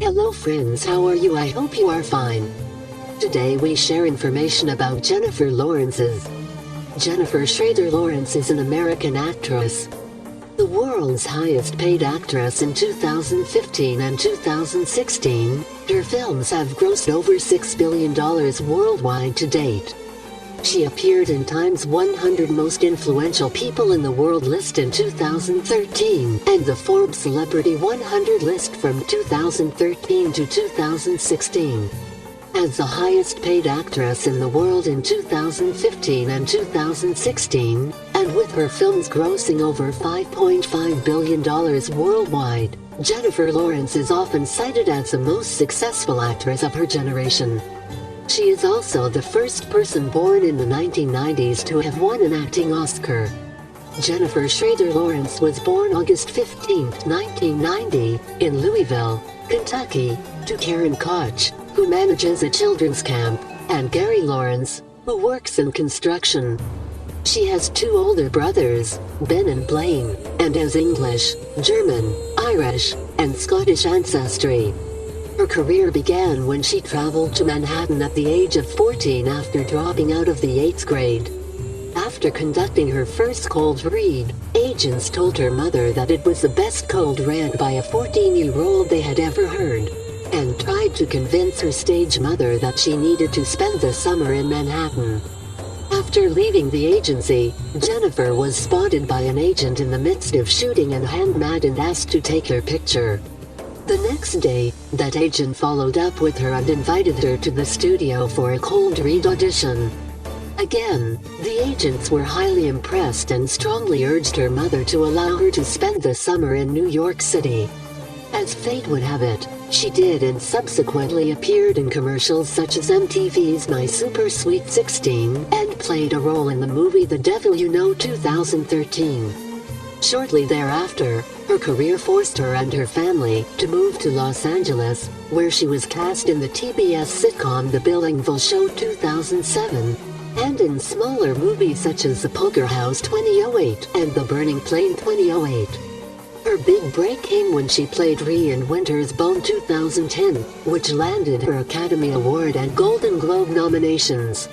Hello friends, how are you? I hope you are fine. Today we share information about Jennifer Lawrence's. Jennifer Shrader Lawrence is an American actress, the world's highest paid actress in 2015 and 2016. Her films have grossed over $6 billion worldwide to date. She appeared in Time's 100 Most Influential People in the World list in 2013 and the Forbes Celebrity 100 list from 2013 to 2016. As the highest paid actress in the world in 2015 and 2016, and with her films grossing over $5.5 billion worldwide, Jennifer Lawrence is often cited as the most successful actress of her generation. She is also the first person born in the 1990s to have won an acting Oscar. Jennifer Shrader Lawrence was born August 15, 1990, in Louisville, Kentucky, to Karen Koch, who manages a children's camp, and Gary Lawrence, who works in construction. She has two older brothers, Ben and Blaine, and has English, German, Irish, and Scottish ancestry. Her career began when she traveled to Manhattan at the age of 14 after dropping out of the 8th grade. After conducting her first cold read, agents told her mother that it was the best cold read by a 14-year-old they had ever heard, and tried to convince her stage mother that she needed to spend the summer in Manhattan. After leaving the agency, Jennifer was spotted by an agent in the midst of shooting and hand-mad and asked to take her picture. The next day, that agent followed up with her and invited her to the studio for a cold read audition. Again, the agents were highly impressed and strongly urged her mother to allow her to spend the summer in New York City. As fate would have it, she did and subsequently appeared in commercials such as MTV's My Super Sweet 16 and played a role in the movie The Devil You Know 2013. Shortly thereafter, her career forced her and her family to move to Los Angeles, where she was cast in the TBS sitcom The Billingville Show 2007, and in smaller movies such as The Poker House 2008 and The Burning Plain 2008. Her big break came when she played Rhea in Winter's Bone 2010, which landed her Academy Award and Golden Globe nominations.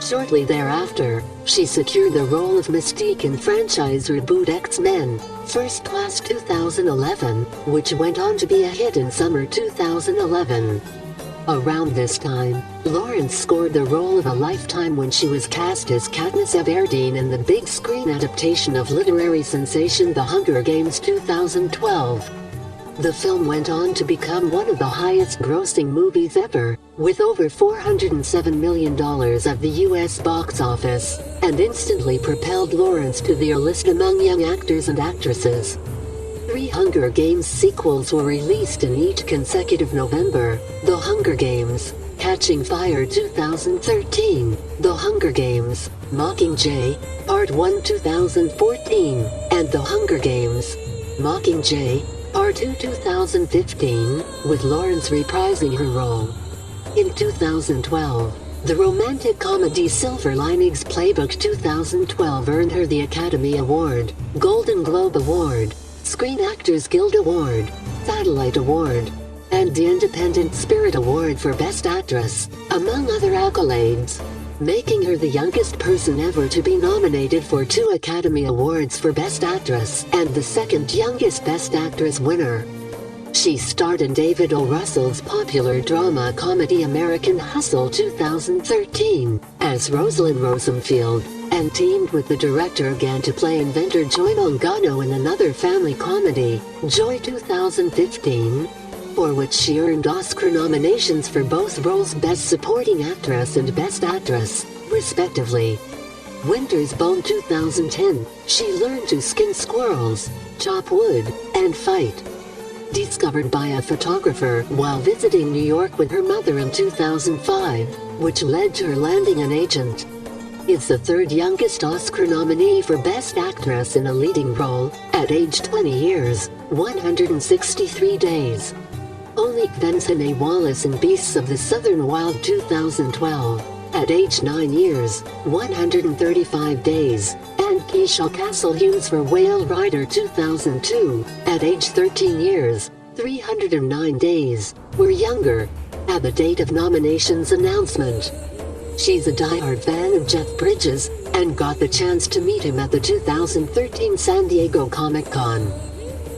Shortly thereafter, she secured the role of Mystique in franchise reboot X-Men, First Class 2011, which went on to be a hit in summer 2011. Around this time, Lawrence scored the role of a lifetime when she was cast as Katniss Everdeen in the big screen adaptation of literary sensation The Hunger Games 2012. The film went on to become one of the highest-grossing movies ever, with over $407 million at the U.S. box office, and instantly propelled Lawrence to the A-list among young actors and actresses. 3 Hunger Games sequels were released in each consecutive November: The Hunger Games, Catching Fire 2013, The Hunger Games, Mockingjay, Part 1 2014, and The Hunger Games, Mockingjay, Part 2 2015, with Lawrence reprising her role. In 2012, the romantic comedy Silver Linings Playbook 2012 earned her the Academy Award, Golden Globe Award, Screen Actors Guild Award, Satellite Award, and the Independent Spirit Award for Best Actress, among other accolades, making her the youngest person ever to be nominated for 2 Academy Awards for Best Actress and the second youngest Best Actress winner. She starred in David O. Russell's popular drama comedy American Hustle 2013 as Rosalind Rosenfield, and teamed with the director again to play inventor Joy Mangano in another family comedy, Joy 2015, for which she earned Oscar nominations for both roles Best Supporting Actress and Best Actress, respectively. Winter's Bone 2010, she learned to skin squirrels, chop wood, and fight. Discovered by a photographer while visiting New York with her mother in 2005, which led to her landing an agent. Is the 3rd youngest Oscar nominee for Best Actress in a leading role, at age 20 years, 163 days. Only Fenton Wallace in Beasts of the Southern Wild 2012, at age 9 years, 135 days, and Keisha Castle Hughes for Whale Rider 2002, at age 13 years, 309 days, were younger, at the date of nominations announcement. She's a diehard fan of Jeff Bridges, and got the chance to meet him at the 2013 San Diego Comic-Con.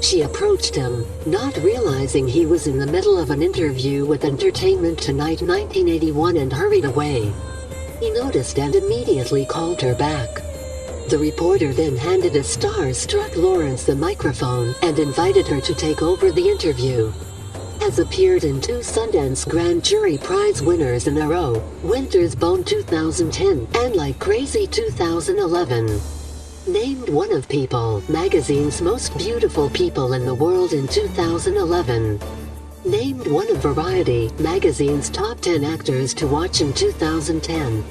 She approached him, not realizing he was in the middle of an interview with Entertainment Tonight 1981, and hurried away. He noticed and immediately called her back. The reporter then handed a star-struck Lawrence the microphone and invited her to take over the interview. Has appeared in 2 Sundance Grand Jury Prize winners in a row, Winter's Bone 2010 and Like Crazy 2011. Named one of People magazine's most beautiful people in the world in 2011. Named one of Variety magazine's top 10 actors to watch in 2010.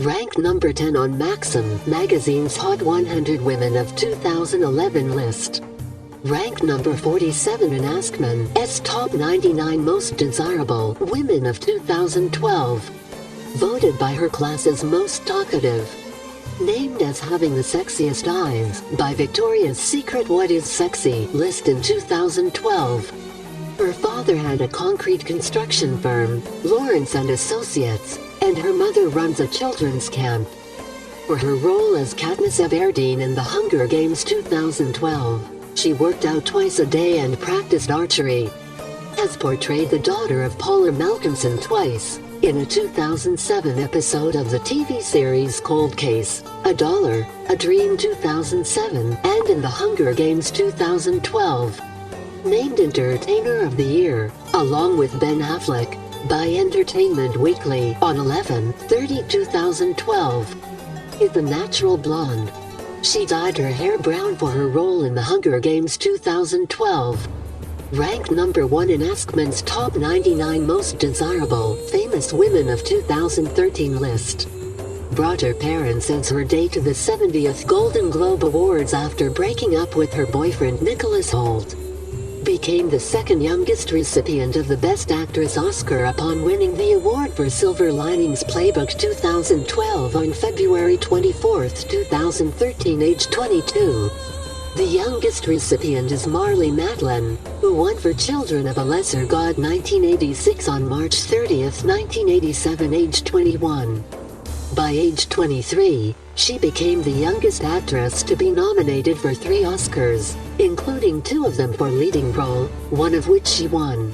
Ranked number 10 on Maxim magazine's Hot 100 Women of 2011 list. Ranked number 47 in Askman's Top 99 Most Desirable Women of 2012. Voted by her class's most talkative. Named as having the sexiest eyes by Victoria's Secret What is Sexy list in 2012. Her father had a concrete construction firm, Lawrence and Associates, and her mother runs a children's camp. For her role as Katniss Everdeen in The Hunger Games 2012, she worked out twice a day and practiced archery. Has portrayed the daughter of Paula Malcolmson twice, in a 2007 episode of the TV series Cold Case, A Dream 2007, and in The Hunger Games 2012. Named Entertainer of the Year, along with Ben Affleck, by Entertainment Weekly on 11/30/2012. Is a natural blonde. She dyed her hair brown for her role in The Hunger Games 2012. Ranked number 1 in Askman's Top 99 Most Desirable Famous Women of 2013 list. Brought her parents as her date to the 70th Golden Globe Awards after breaking up with her boyfriend Nicholas Hoult. Became the second youngest recipient of the Best Actress Oscar upon winning the award for Silver Linings Playbook 2012 on February 24, 2013, age 22. The youngest recipient is Marlee Matlin, who won for Children of a Lesser God 1986 on March 30, 1987, age 21. By age 23, she became the youngest actress to be nominated for 3 Oscars, including 2 of them for leading role, one of which she won.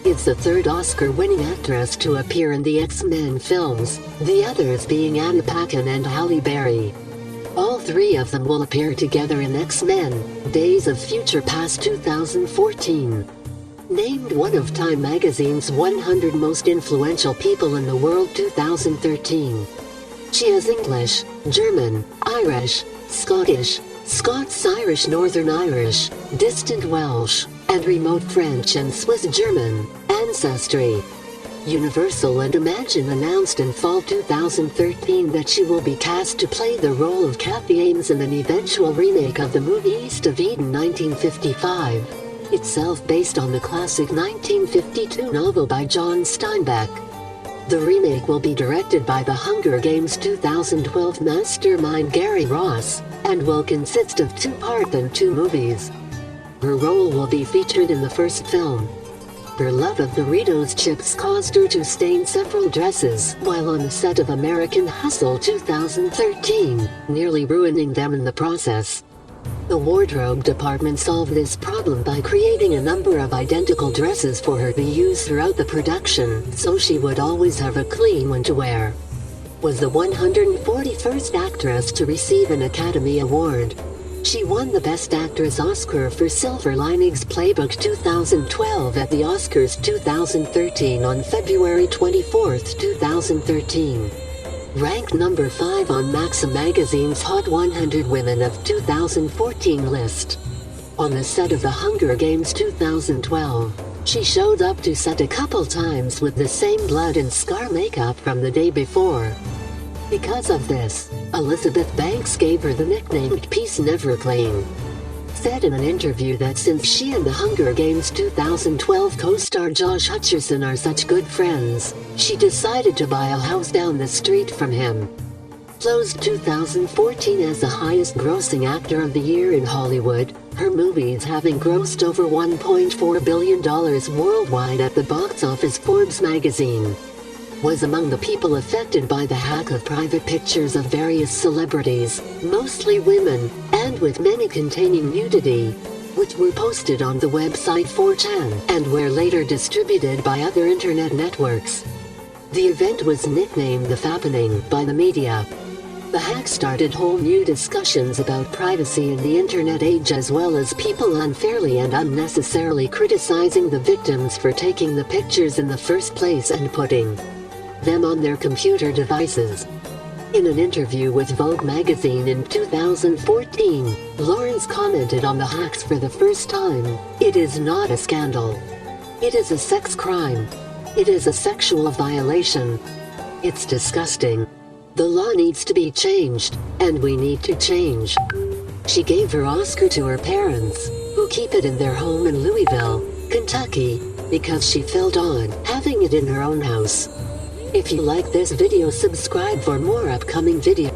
Is the 3rd Oscar-winning actress to appear in the X-Men films, the others being Anna Paquin and Halle Berry. All 3 of them will appear together in X-Men, Days of Future Past 2014. Named one of Time magazine's 100 Most Influential People in the World 2013. She has English, German, Irish, Scottish, Scots-Irish, Northern Irish, distant Welsh, and remote French and Swiss-German ancestry. Universal and Imagine announced in fall 2013 that she will be cast to play the role of Kathy Ames in an eventual remake of the movie East of Eden 1955, itself based on the classic 1952 novel by John Steinbeck. The remake will be directed by The Hunger Games 2012 mastermind Gary Ross, and will consist of 2 parts and 2 movies. Her role will be featured in the first film. Her love of Doritos chips caused her to stain several dresses while on the set of American Hustle 2013, nearly ruining them in the process. The wardrobe department solved this problem by creating a number of identical dresses for her to use throughout the production, so she would always have a clean one to wear. Was the 141st actress to receive an Academy Award. She won the Best Actress Oscar for Silver Linings Playbook 2012 at the Oscars 2013 on February 24, 2013. Ranked number 5 on Maxim magazine's Hot 100 Women of 2014 list. On the set of The Hunger Games 2012, she showed up to set a couple times with the same blood and scar makeup from the day before. Because of this, Elizabeth Banks gave her the nickname Peace Never Clean. Said in an interview that since she and The Hunger Games 2012 co-star Josh Hutcherson are such good friends, she decided to buy a house down the street from him. Closed 2014 as the highest grossing actor of the year in Hollywood, her movies having grossed over $1.4 billion worldwide at the box office. Forbes magazine was among the people affected by the hack of private pictures of various celebrities, mostly women, and with many containing nudity, which were posted on the website 4chan and were later distributed by other internet networks. The event was nicknamed the Fappening by the media. The hack started whole new discussions about privacy in the internet age, as well as people unfairly and unnecessarily criticizing the victims for taking the pictures in the first place and putting them on their computer devices. In an interview with Vogue magazine in 2014, Lawrence commented on the hacks for the first time. "It is not a scandal. It is a sex crime. It is a sexual violation. It's disgusting. The law needs to be changed, and we need to change." She gave her Oscar to her parents, who keep it in their home in Louisville, Kentucky, because she felt odd having it in her own house. If you like this video, subscribe for more upcoming videos.